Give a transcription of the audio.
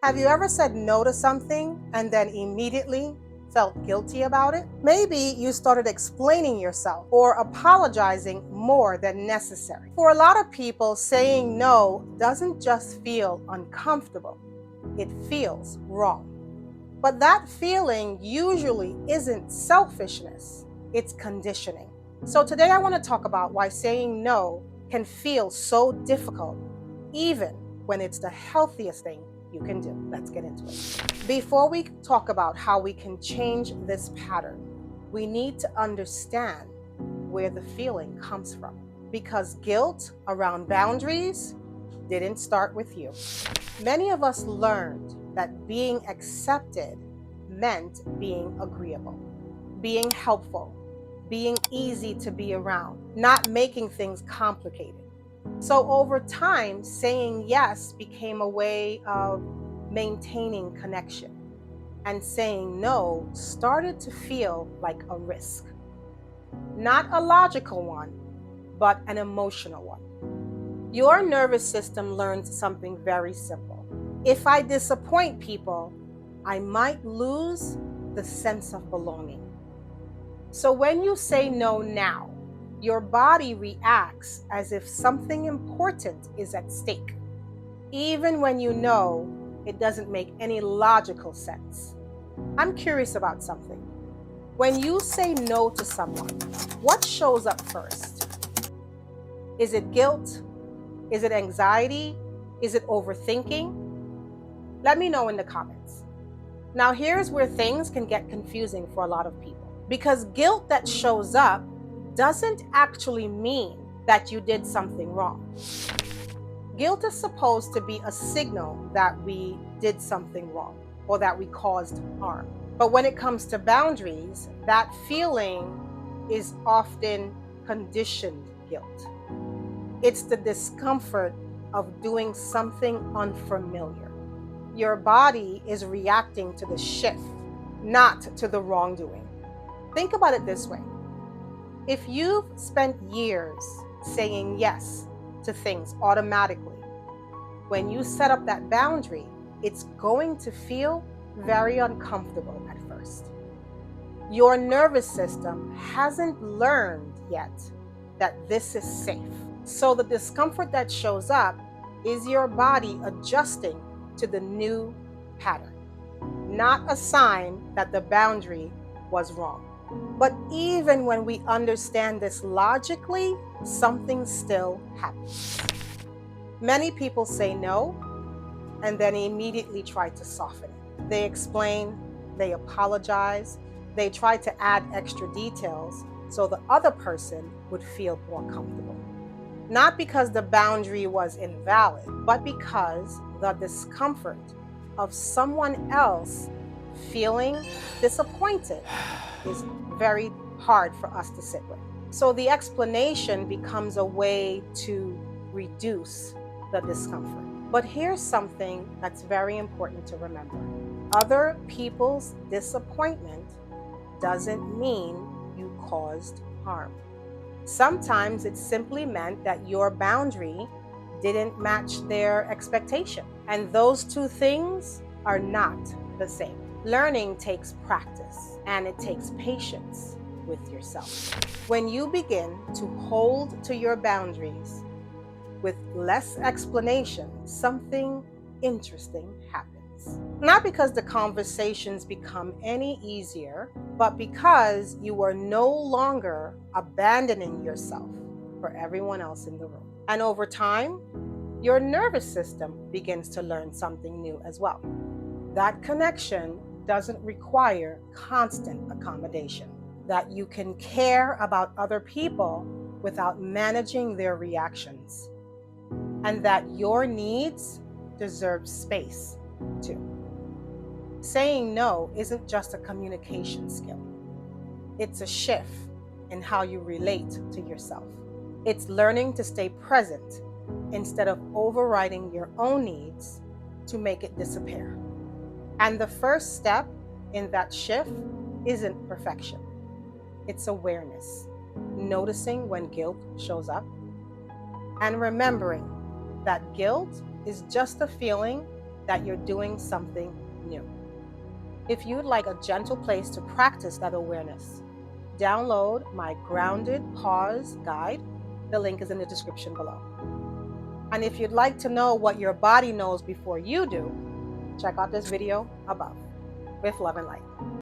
Have you ever said no to something and then immediately felt guilty about it? Maybe you started explaining yourself or apologizing more than necessary. For a lot of people, saying no doesn't just feel uncomfortable, it feels wrong. But that feeling usually isn't selfishness, it's conditioning. So today I want to talk about why saying no can feel so difficult, even when it's the healthiest thing you can do. Let's get into it. Before we talk about how we can change this pattern, we need to understand where the feeling comes from. Because guilt around boundaries didn't start with you. Many of us learned that being accepted meant being agreeable, being helpful, being easy to be around, not making things complicated. So over time, saying yes became a way of maintaining connection, and saying no started to feel like a risk. Not a logical one, but an emotional one. Your nervous system learns something very simple. If I disappoint people, I might lose the sense of belonging. So when you say no now, your body reacts as if something important is at stake, even when you know it doesn't make any logical sense. I'm curious about something. When you say no to someone, what shows up first? Is it guilt? Is it anxiety? Is it overthinking? Let me know in the comments. Now, here's where things can get confusing for a lot of people. Because guilt that shows up doesn't actually mean that you did something wrong. Guilt is supposed to be a signal that we did something wrong or that we caused harm. But when it comes to boundaries, that feeling is often conditioned guilt. It's the discomfort of doing something unfamiliar. Your body is reacting to the shift, not to the wrongdoing. Think about it this way. If you've spent years saying yes to things automatically, when you set up that boundary, it's going to feel very uncomfortable at first. Your nervous system hasn't learned yet that this is safe. So the discomfort that shows up is your body adjusting to the new pattern, not a sign that the boundary was wrong. But even when we understand this logically, something still happens. Many people say no and then immediately try to soften it. They explain, they apologize, they try to add extra details so the other person would feel more comfortable. Not because the boundary was invalid, but because the discomfort of someone else feeling disappointed is very hard for us to sit with. So the explanation becomes a way to reduce the discomfort. But here's something that's very important to remember. Other people's disappointment doesn't mean you caused harm. Sometimes it simply meant that your boundary didn't match their expectation. And those two things are not the same. Learning takes practice and it takes patience with yourself. When you begin to hold to your boundaries with less explanation, something interesting happens. Not because the conversations become any easier, but because you are no longer abandoning yourself for everyone else in the room. And over time, your nervous system begins to learn something new as well. That connection doesn't require constant accommodation, that you can care about other people without managing their reactions, and that your needs deserve space too. Saying no isn't just a communication skill. It's a shift in how you relate to yourself. It's learning to stay present instead of overriding your own needs to make it disappear. And the first step in that shift isn't perfection. It's awareness, noticing when guilt shows up, and remembering that guilt is just a feeling that you're doing something new. If you'd like a gentle place to practice that awareness, download my Grounded Pause guide. The link is in the description below. And if you'd like to know what your body knows before you do, check out this video above. With love and light.